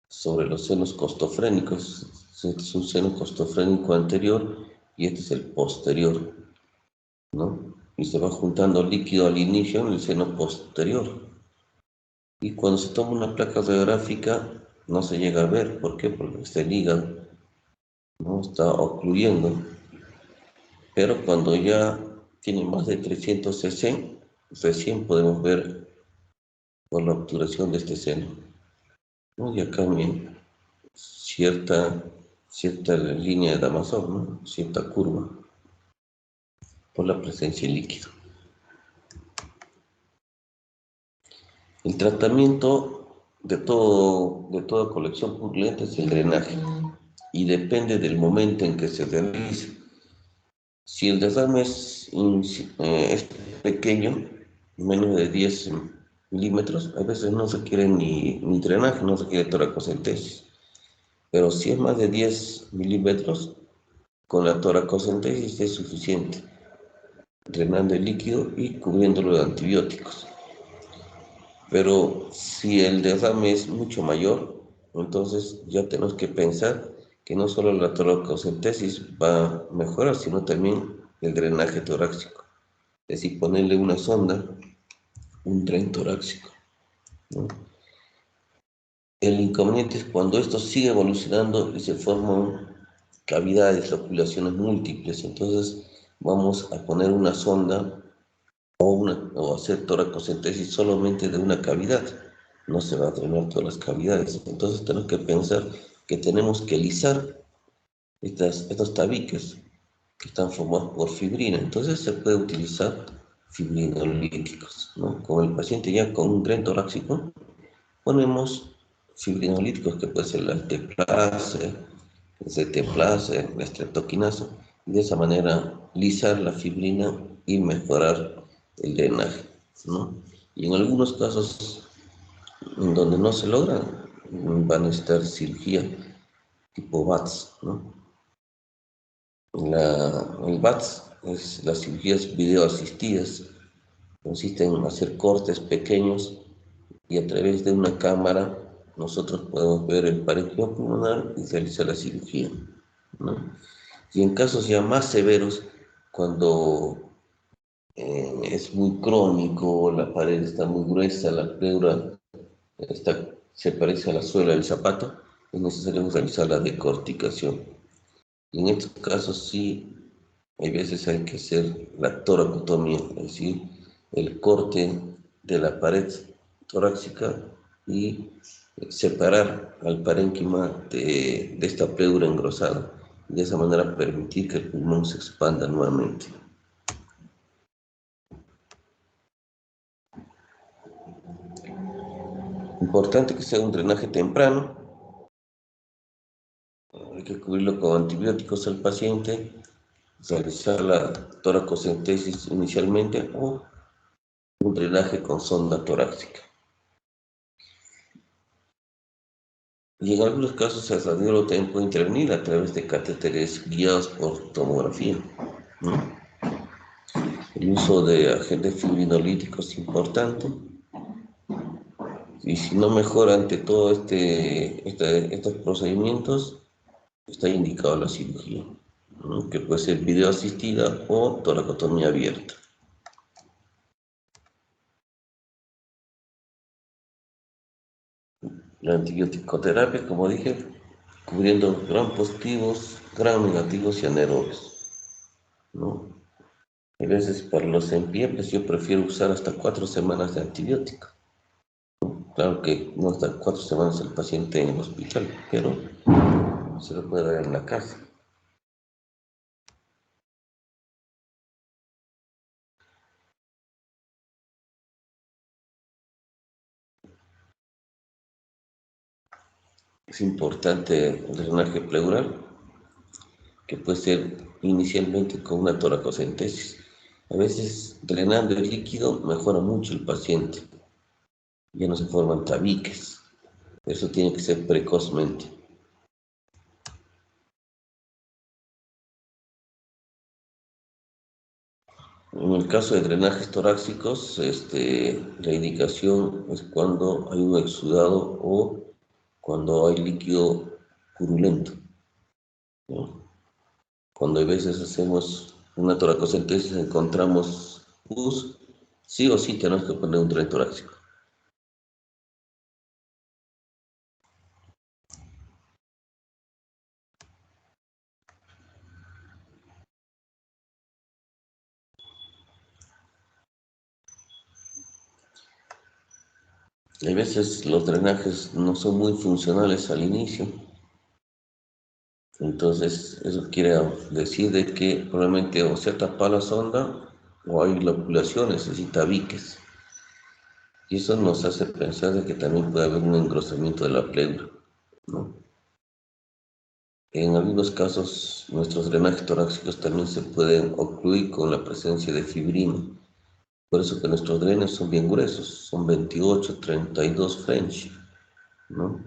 sobre los senos costofrénicos. Este es un seno costofrénico anterior y este es el posterior, ¿no? Y se va juntando líquido al inicio en el seno posterior. Y cuando se toma una placa radiográfica no se llega a ver. ¿Por qué? Porque está el hígado, ¿no?, está ocluyendo. Pero cuando ya tiene más de 300 cc, recién podemos ver por la obturación de este seno, ¿no? Y acá miren, cierta, cierta línea de Damasor, ¿no?, cierta curva por la presencia de líquido. El tratamiento de toda colección purulenta es el drenaje y depende del momento en que se realice. Si el derrame es pequeño, menos de 10 milímetros, a veces no requiere ni drenaje, no requiere toracocentesis. Pero si es más de 10 milímetros, con la toracocentesis es suficiente, drenando el líquido y cubriéndolo de antibióticos. Pero si el derrame es mucho mayor, entonces ya tenemos que pensar que no solo la toracocentesis va a mejorar, sino también el drenaje torácico. Es decir, ponerle una sonda, un tren torácico, ¿no? El inconveniente es cuando esto sigue evolucionando y se forman cavidades, loculaciones múltiples. Entonces vamos a poner una sonda o hacer toracocentesis solamente de una cavidad. No se va a drenar todas las cavidades. Entonces tenemos que pensar que tenemos que lisar estos tabiques que están formados por fibrina. Entonces se puede utilizar fibrinolíticos, ¿no? Con el paciente ya con un tren torácico, ponemos fibrinolíticos que puede ser la alteplase, el CT-plase, la estreptoquinasa, y de esa manera lisar la fibrina y mejorar el drenaje, ¿no? Y en algunos casos en donde no se logra, van a necesitar cirugía tipo VATS, ¿no? El VATS es las cirugías videoasistidas, consiste en hacer cortes pequeños y a través de una cámara nosotros podemos ver el parénquima pulmonar y realizar la cirugía, ¿no? Y en casos ya más severos, cuando es muy crónico, la pared está muy gruesa, la pleura se parece a la suela del zapato, es necesario realizar la decorticación. Y en estos casos sí, hay veces hay que hacer la toracotomía, es decir, el corte de la pared torácica y separar al parénquima de esta pleura engrosada. Y de esa manera permitir que el pulmón se expanda nuevamente. Importante que sea un drenaje temprano, Hay que cubrirlo con antibióticos al paciente, realizar la toracocentesis inicialmente o un drenaje con sonda torácica. Y en algunos casos el radiólogo también puede intervenir a través de catéteres guiados por tomografía, ¿no? El uso de agentes fibrinolíticos es importante y si no mejora ante todo estos procedimientos, está indicado la cirugía, ¿no? Que puede ser video asistida o toracotomía abierta. La antibiótico-terapia, como dije, cubriendo gram positivos, gram negativos y anaerobios, ¿no? A veces para los empiepes yo prefiero usar hasta 4 semanas de antibiótico. Claro que no hasta 4 semanas el paciente en el hospital, pero se lo puede dar en la casa. Es importante el drenaje pleural, que puede ser inicialmente con una toracocentesis. A veces drenando el líquido mejora mucho el paciente, ya no se forman tabiques. Eso tiene que ser precozmente. En el caso de drenajes torácicos, la indicación es cuando hay un exudado o cuando hay líquido purulento, ¿no? Cuando a veces hacemos una toracocentesis encontramos pus, sí o sí tenemos que poner un tren torácico. A veces los drenajes no son muy funcionales al inicio, entonces eso quiere decir de que probablemente o se tapa la sonda o hay loculación, necesita biques. Y eso nos hace pensar de que también puede haber un engrosamiento de la pleura, ¿no? En algunos casos, nuestros drenajes torácicos también se pueden ocluir con la presencia de fibrina. Por eso que nuestros drenes son bien gruesos, son 28, 32 French, ¿no?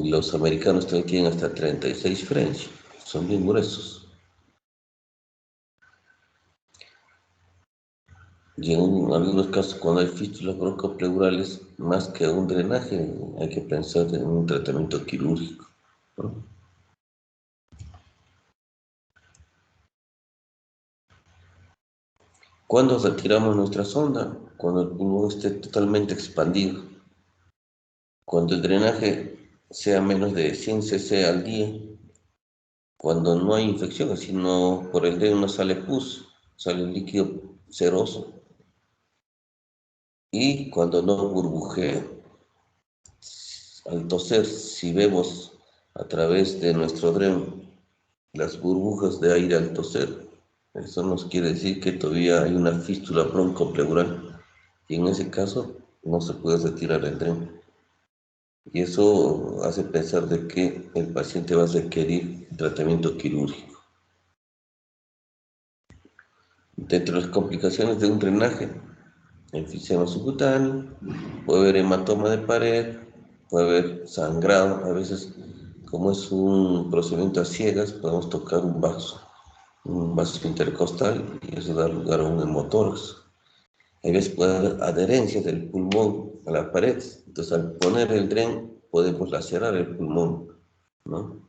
Y los americanos también tienen hasta 36 French, son bien gruesos. Y en algunos casos, cuando hay fístulas broncopleurales, más que un drenaje, hay que pensar en un tratamiento quirúrgico, ¿no? ¿Cuándo retiramos nuestra sonda? Cuando el pulmón esté totalmente expandido. Cuando el drenaje sea menos de 100 cc al día. Cuando no hay infección, sino por el dedo no sale pus, sale líquido seroso. Y cuando no burbujea, al toser, si vemos a través de nuestro dren las burbujas de aire al toser, eso nos quiere decir que todavía hay una fístula broncopleural y en ese caso no se puede retirar el dren. Y eso hace pensar de que el paciente va a requerir tratamiento quirúrgico. Dentro de las complicaciones de un drenaje, enfisema subcutáneo, puede haber hematoma de pared, puede haber sangrado. A veces, como es un procedimiento a ciegas, podemos tocar un vaso intercostal y eso da lugar a un hemotórax. A veces puede haber adherencia del pulmón a la pared, entonces al poner el dren podemos lacerar el pulmón, ¿no?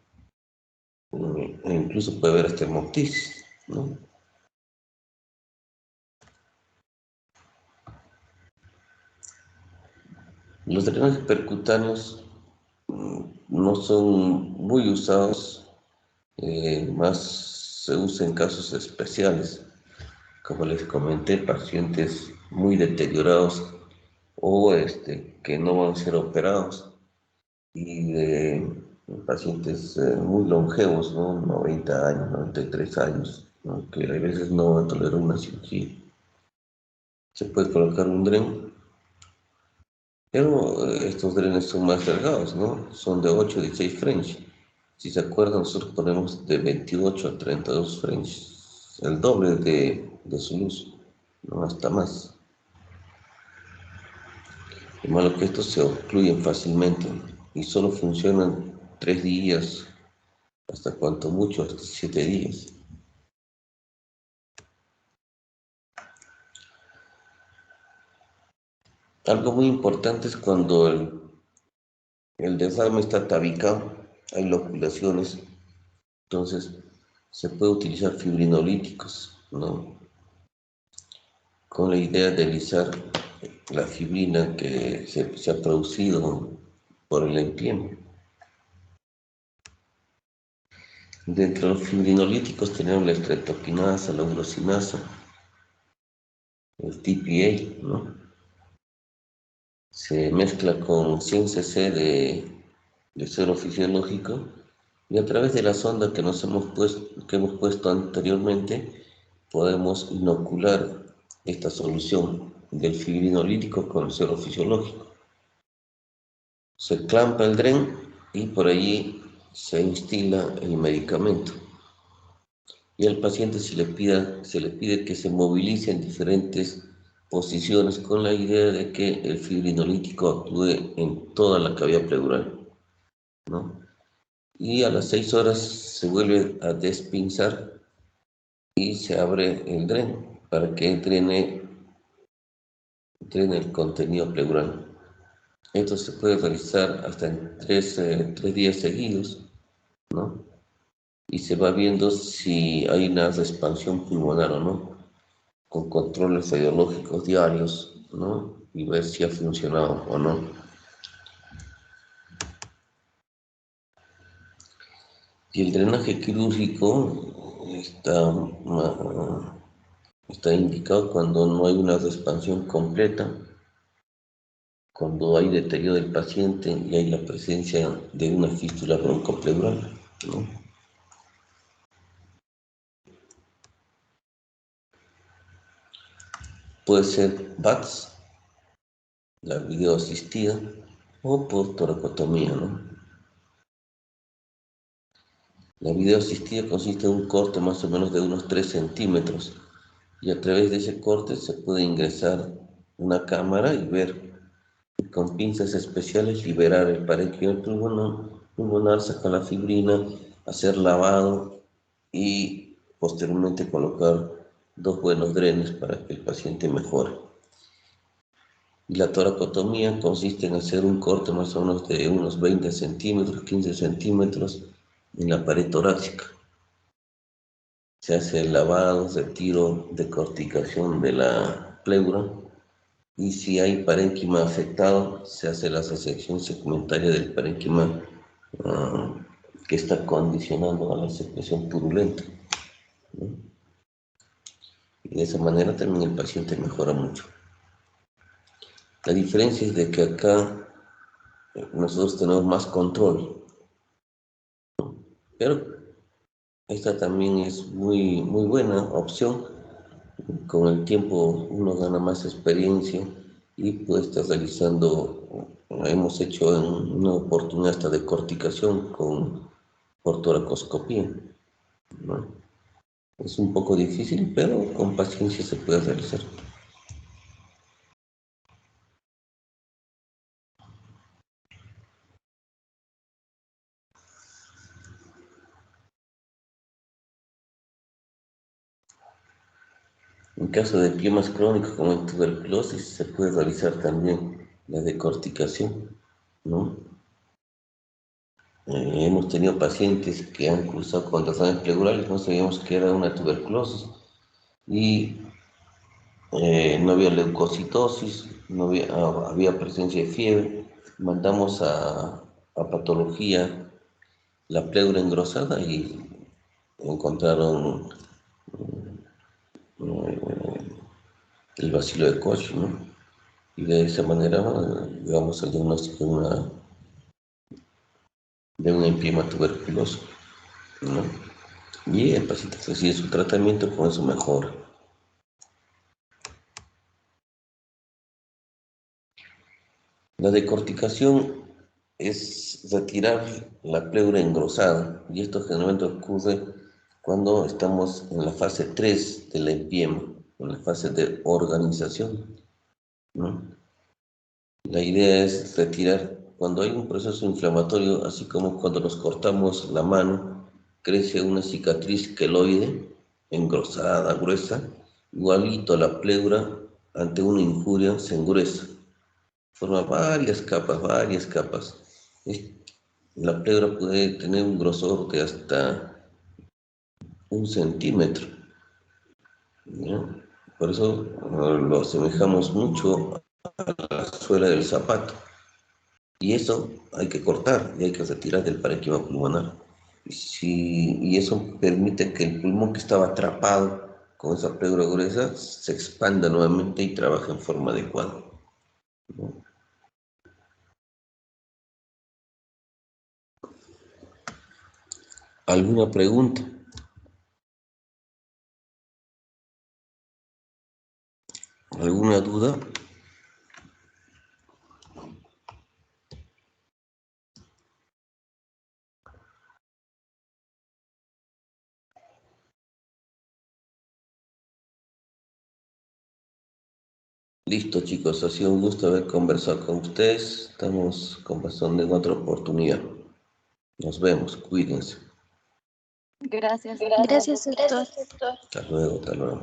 E incluso puede haber hasta hemoptisis, ¿no? Los drenajes percutáneos no son muy usados, más se usa en casos especiales, como les comenté, pacientes muy deteriorados o que no van a ser operados y de pacientes muy longevos, ¿no? 90 años, 93 años, ¿no? Que a veces no van a tolerar una cirugía. Se puede colocar un dren Pero estos drenes son más delgados, ¿no? Son de 8 a 16 French. Si se acuerdan, nosotros ponemos de 28 a 32 French, el doble de su luz, no hasta más. Lo malo que estos se ocluyen fácilmente y solo funcionan 3 días, hasta cuanto mucho, hasta 7 días. Algo muy importante es cuando el desarme está tabicado, hay loculaciones, entonces se puede utilizar fibrinolíticos, ¿no? Con la idea de alisar la fibrina que se ha producido por el empiemo. Dentro de los fibrinolíticos tenemos la estreptoquinasa, la urosinasa, el TPA, ¿no? Se mezcla con 100 cc de suero fisiológico y a través de la sonda que hemos puesto anteriormente podemos inocular esta solución del fibrinolítico con el suero fisiológico. Se clampa el dren y por allí se instila el medicamento. Y al paciente se le pide que se movilice en diferentes posiciones con la idea de que el fibrinolítico actúe en toda la cavidad pleural, ¿no? Y a las 6 horas se vuelve a despinzar y se abre el dren para que drene el contenido pleural. Esto se puede realizar hasta en tres días seguidos, ¿no? Y se va viendo si hay una expansión pulmonar o no, con controles radiológicos diarios, ¿no? Y ver si ha funcionado o no. Y el drenaje quirúrgico está indicado cuando no hay una expansión completa, cuando hay deterioro del paciente y hay la presencia de una fístula broncopleural, ¿no? Puede ser VATS, la videoasistida, o por toracotomía, ¿no? La videoasistida consiste en un corte más o menos de unos 3 centímetros y a través de ese corte se puede ingresar una cámara y ver con pinzas especiales liberar el parénquima pulmonar, sacar la fibrina, hacer lavado y posteriormente colocar 2 buenos drenes para que el paciente mejore. Y la toracotomía consiste en hacer un corte más o menos de unos 20 centímetros, 15 centímetros en la pared torácica. Se hace el lavado, retiro, decorticación de la pleura y si hay parénquima afectado, se hace la resección segmentaria del parénquima que está condicionando a la secreción purulenta, ¿no? Y de esa manera también el paciente mejora mucho. La diferencia es de que acá nosotros tenemos más control, pero esta también es muy, muy buena opción. Con el tiempo uno gana más experiencia y puede estar realizando, hemos hecho en una oportunidad hasta de corticación por toracoscopía, ¿no? Es un poco difícil, pero con paciencia se puede realizar. En caso de piomas crónicos como en tuberculosis, se puede realizar también la decorticación, ¿no? Hemos tenido pacientes que han cursado con trastornos pleurales, no sabíamos que era una tuberculosis y no había leucocitosis, no había, había presencia de fiebre. Mandamos a patología la pleura engrosada y encontraron el bacilo de Koch, ¿no? Y de esa manera llegamos al diagnóstico de un empiema tuberculoso, ¿no? Y el paciente recibe su tratamiento, con eso mejora. La decorticación es retirar la pleura engrosada y esto generalmente ocurre cuando estamos en la fase 3 del empiema, en la fase de organización, ¿no? La idea es retirar, cuando hay un proceso inflamatorio, así como cuando nos cortamos la mano, crece una cicatriz queloide, engrosada, gruesa, igualito la pleura ante una injuria se engruesa, forma varias capas, varias capas. La pleura puede tener un grosor de hasta 1 centímetro, ¿no? Por eso lo asemejamos mucho a la suela del zapato. Y eso hay que cortar y hay que retirar del parénquima pulmonar. Y eso permite que el pulmón que estaba atrapado con esa pleura gruesa se expanda nuevamente y trabaje en forma adecuada, ¿no? ¿Alguna pregunta? ¿Alguna duda? Listo, chicos, ha sido un gusto haber conversado con ustedes. Estamos conversando en otra oportunidad. Nos vemos, cuídense. Gracias, doctor. Gracias, doctor. Hasta luego, hasta luego.